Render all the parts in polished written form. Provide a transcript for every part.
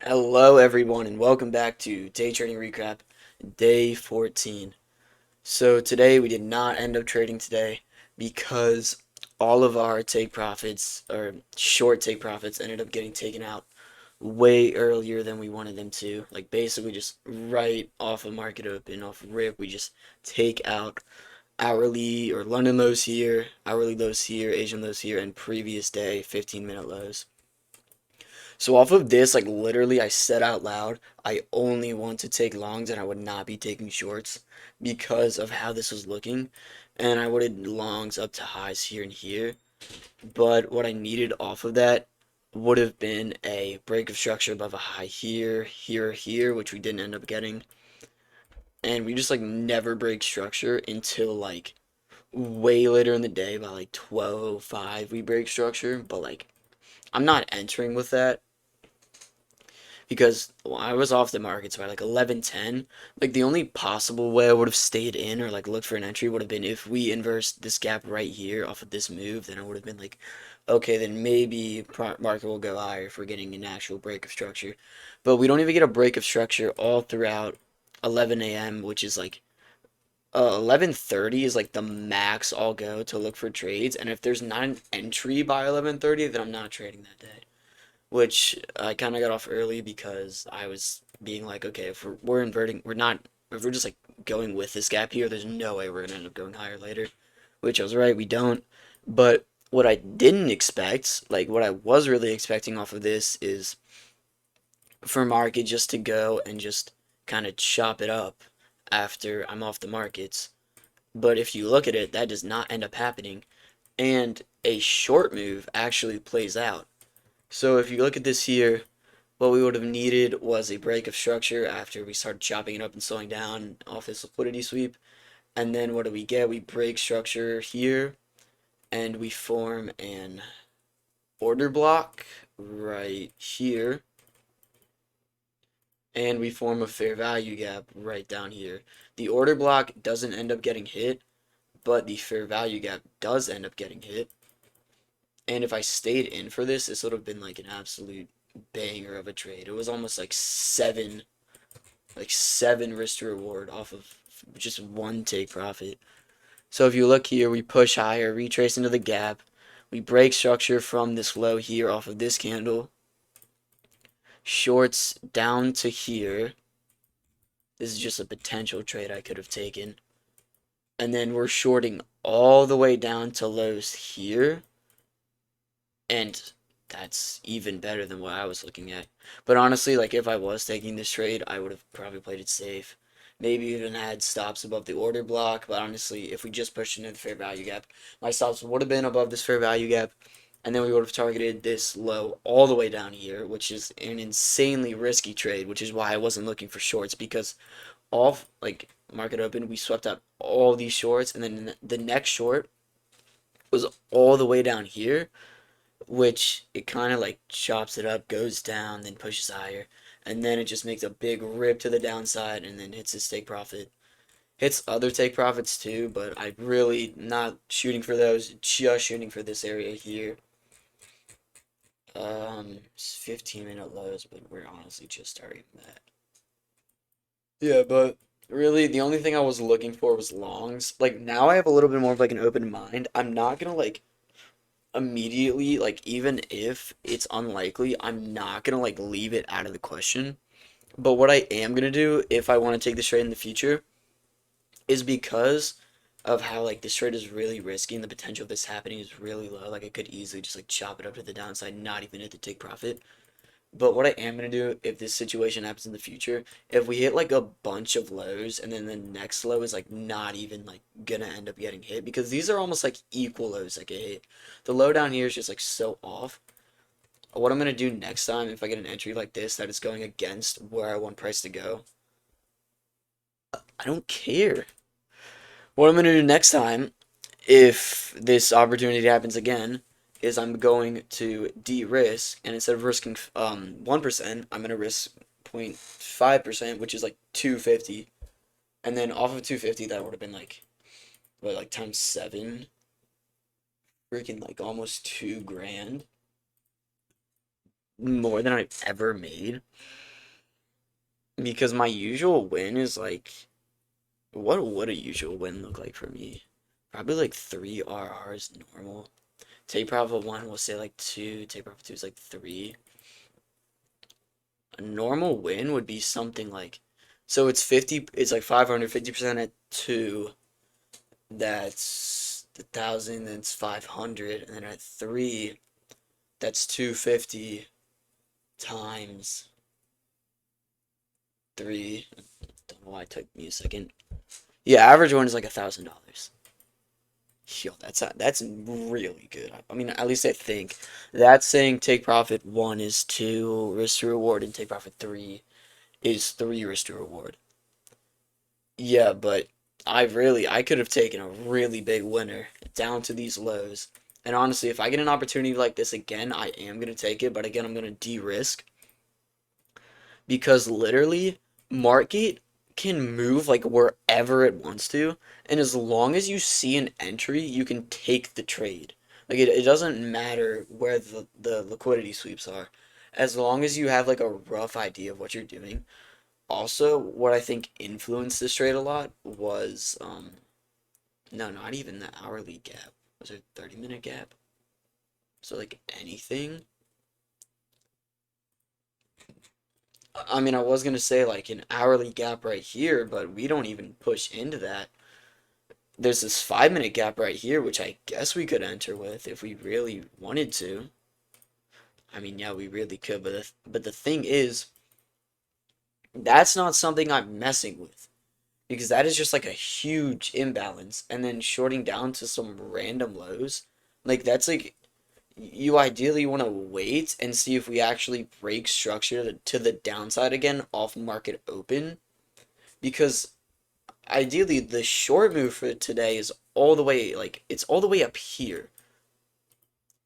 Hello, everyone, and welcome back to Day Trading Recap, Day 14. So today we did not end up trading today because all of our take profits, or short take profits, ended up getting taken out way earlier than we wanted them to. Like basically just right off of market open, off of rip, we just take out hourly or London lows here, hourly lows here, Asian lows here, and previous day 15-minute lows. So off of this, like literally, I said out loud, I only want to take longs and I would not be taking shorts because of how this was looking. And I wanted longs up to highs here and here. But what I needed off of that would have been a break of structure above a high here, here, here, which we didn't end up getting. And we just like never break structure until like way later in the day, by like 12:05 we break structure. But like I'm not entering with that because I was off the markets by like 11:10. Like the only possible way I would have stayed in or like looked for an entry would have been if we inversed this gap right here off of this move. Then I would have been like, okay, then maybe market will go higher if we're getting an actual break of structure. But we don't even get a break of structure all throughout 11 a.m., which is like 11:30 is like the max I'll go to look for trades. And if there's not an entry by 11:30, then I'm not trading that day, which I kind of got off early because I was being like, okay, if we're inverting, we're not, if we're just like going with this gap here, there's no way we're gonna end up going higher later, which I was right, we don't. But what I didn't expect, like what I was really expecting off of this, is for market just to go and just kind of chop it up after I'm off the markets. But if you look at it, that does not end up happening, and a short move actually plays out. So if you look at this here, what we would have needed was a break of structure after we started chopping it up and slowing down off this liquidity sweep. And then what do we get? We break structure here and we form an order block right here. And we form a fair value gap right down here. The order block doesn't end up getting hit, but the fair value gap does end up getting hit. And if I stayed in for this, this would have been like an absolute banger of a trade. It was almost like seven risk to reward off of just one take profit. So if you look here, we push higher, retrace into the gap. We break structure from this low here off of this candle. Shorts down to here. This is just a potential trade I could have taken. And then we're shorting all the way down to lows here. And that's even better than what I was looking at. But honestly, like if I was taking this trade, I would have probably played it safe. Maybe even had stops above the order block. But honestly, if we just pushed into the fair value gap, my stops would have been above this fair value gap. And then we would have targeted this low all the way down here, which is an insanely risky trade, which is why I wasn't looking for shorts, because off like market open, we swept up all these shorts, and then the next short was all the way down here, which it kind of like chops it up, goes down, then pushes higher, and then it just makes a big rip to the downside and then hits his take profit. Hits other take profits too, but I'm really not shooting for those, just shooting for this area here. It's 15-minute lows, but we're honestly just targeting that. Yeah, but really the only thing I was looking for was longs. Like now I have a little bit more of like an open mind. I'm not gonna like immediately, like even if it's unlikely, I'm not gonna like leave it out of the question. But what I am gonna do if I want to take this trade in the future is, because of how like this trade is really risky and the potential of this happening is really low. Like I could easily just like chop it up to the downside, not even hit the take profit. But what I am gonna do if this situation happens in the future, if we hit like a bunch of lows and then the next low is like not even like gonna end up getting hit, because these are almost like equal lows that get hit. The low down here is just like so off. What I'm gonna do next time if I get an entry like this that is going against where I want price to go, I don't care. What I'm gonna do next time, if this opportunity happens again, is I'm going to de-risk, and instead of risking 1%, I'm gonna risk 0.5%, which is like 250, and then off of 250, that would have been like what, like times seven, freaking like almost 2 grand. more than I've ever made because my usual win is like, what would a usual win look like for me? Probably like 3 RRs normal. Take profit 1, we'll say like 2. Take profit 2 is like 3. A normal win would be something like, so it's 50, it's like 550% at 2. That's 1,000, then it's 500. And then at 3, that's 250 times 3. Don't know why it took me a second. Yeah, average one is like $1,000. Yo, that's really good. I mean, at least I think that's saying take profit 1 is 2 risk to reward, and take profit 3 is 3 risk to reward. Yeah, but I could have taken a really big winner down to these lows. And honestly, if I get an opportunity like this again, I am gonna take it. But again, I'm gonna de-risk because literally market can move like wherever it wants to, and as long as you see an entry you can take the trade. Like it doesn't matter where the liquidity sweeps are, as long as you have like a rough idea of what you're doing. Also, what I think influenced this trade a lot was no, not even the hourly gap. Was it 30-minute gap? So like anything. I mean, I was gonna say like an hourly gap right here, but we don't even push into that. There's this 5-minute gap right here, which I guess we could enter with if we really wanted to. I mean, yeah, we really could, but the thing is, that's not something I'm messing with because that is just like a huge imbalance, and then shorting down to some random lows, like that's like you ideally want to wait and see if we actually break structure to the downside again off market open because ideally the short move for today is all the way like it's all the way up here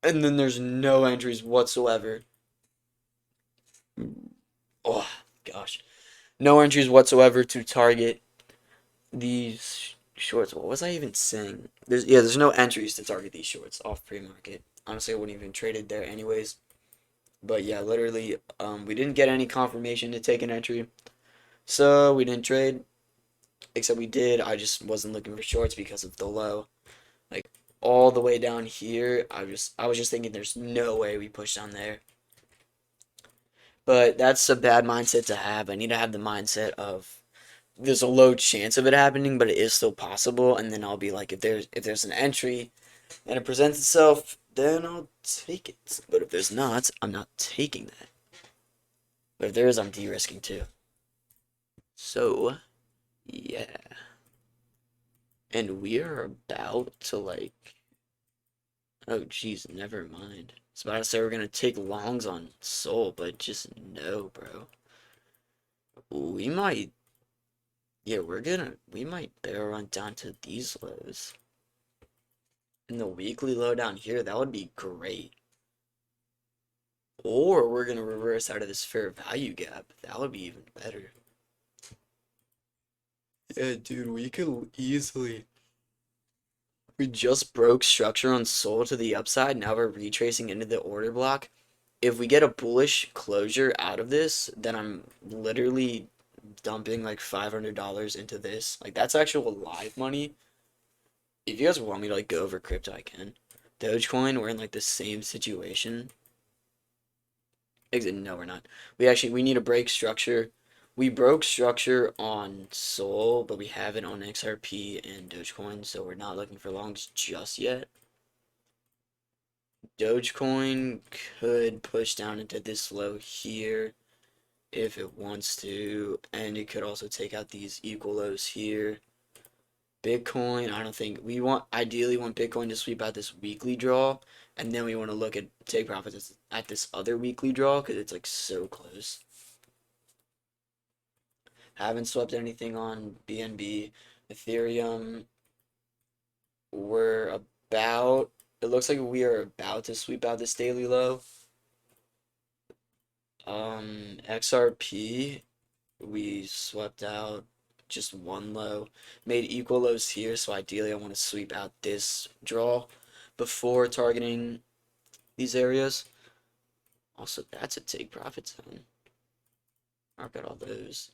and then there's no entries whatsoever. Oh gosh, no entries whatsoever to target these shorts. What was I even saying? There's no entries to target these shorts off pre-market. Honestly, I wouldn't even trade it there anyways. But yeah, literally, we didn't get any confirmation to take an entry, so we didn't trade. Except we did. I just wasn't looking for shorts because of the low. Like all the way down here, I was just thinking there's no way we push down there. But that's a bad mindset to have. I need to have the mindset of there's a low chance of it happening, but it is still possible. And then I'll be like, if there's an entry and it presents itself, then I'll take it. But if there's not, I'm not taking that. But if there is, I'm de-risking too. So yeah, and we are about to like, oh geez, never mind. I was about to say we're gonna take longs on Soul, but just no, bro. We might, yeah, we might barrel run down to these lows. And the weekly low down here, that would be great. Or we're gonna reverse out of this fair value gap. That would be even better. Yeah, dude, we could easily. We just broke structure on Soul to the upside. Now we're retracing into the order block. If we get a bullish closure out of this, then I'm literally dumping like $500 into this. Like that's actual live money. If you guys want me to like go over crypto, I can. Dogecoin, we're in like the same situation. Exit. No, we're not. We need to break structure. We broke structure on Sol, but we haven't on XRP and Dogecoin, so we're not looking for longs just yet. Dogecoin could push down into this low here if it wants to, and it could also take out these equal lows here. Bitcoin, I don't think we want ideally want Bitcoin to sweep out this weekly draw, and then we want to look at take profits at this other weekly draw because it's like so close. Haven't swept anything on BNB. Ethereum, we're about, it looks like we are about to sweep out this daily low. XRP, we swept out just one low, made equal lows here, so ideally I want to sweep out this draw before targeting these areas. Also, that's a take profit zone. Mark out all those.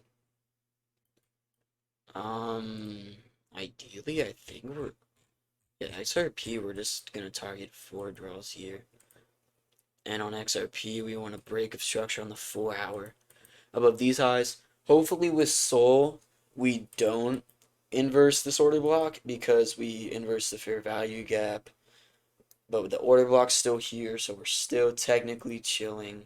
Ideally, I think yeah, XRP, we're just gonna target 4 draws here. And on XRP, we want a break of structure on the 4-hour above these highs. Hopefully with Sol, we don't inverse this order block because we inverse the fair value gap. But the order block's still here, so we're still technically chilling.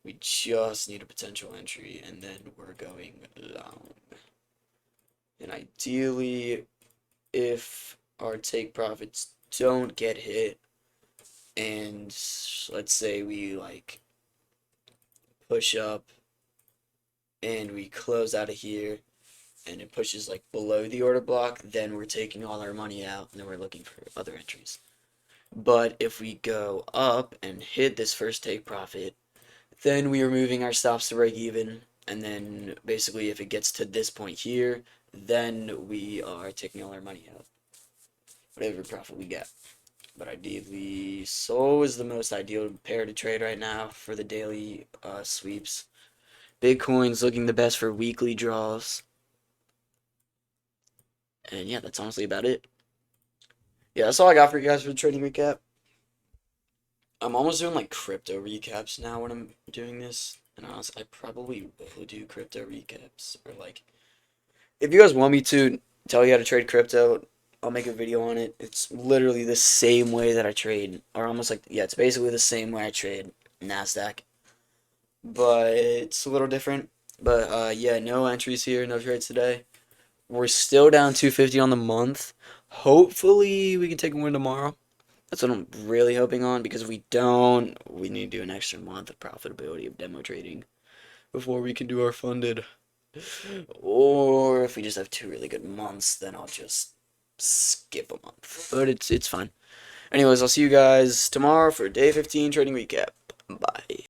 We just need a potential entry, and then we're going long. And ideally, if our take profits don't get hit, and let's say we like push up and we close out of here and it pushes like below the order block, then we're taking all our money out and then we're looking for other entries. But if we go up and hit this first take profit, then we are moving our stops to break even, and then basically if it gets to this point here, then we are taking all our money out, whatever profit we get. But ideally, Sol is the most ideal pair to trade right now for the daily sweeps. Bitcoin's looking the best for weekly draws. And yeah, that's honestly about it. Yeah, that's all I got for you guys for the trading recap. I'm almost doing like crypto recaps now when I'm doing this. And honestly, I probably will do crypto recaps. Or like, if you guys want me to tell you how to trade crypto, I'll make a video on it. It's literally the same way that I trade. Or almost like, yeah, it's basically the same way I trade NASDAQ. But it's a little different. But yeah, no entries here, no trades today. We're still down 250 on the month. Hopefully, we can take a win tomorrow. That's what I'm really hoping on, because if we don't, we need to do an extra month of profitability of demo trading before we can do our funded. Or if we just have 2 really good months, then I'll just skip a month. But it's fine. Anyways, I'll see you guys tomorrow for day 15 trading recap. Bye.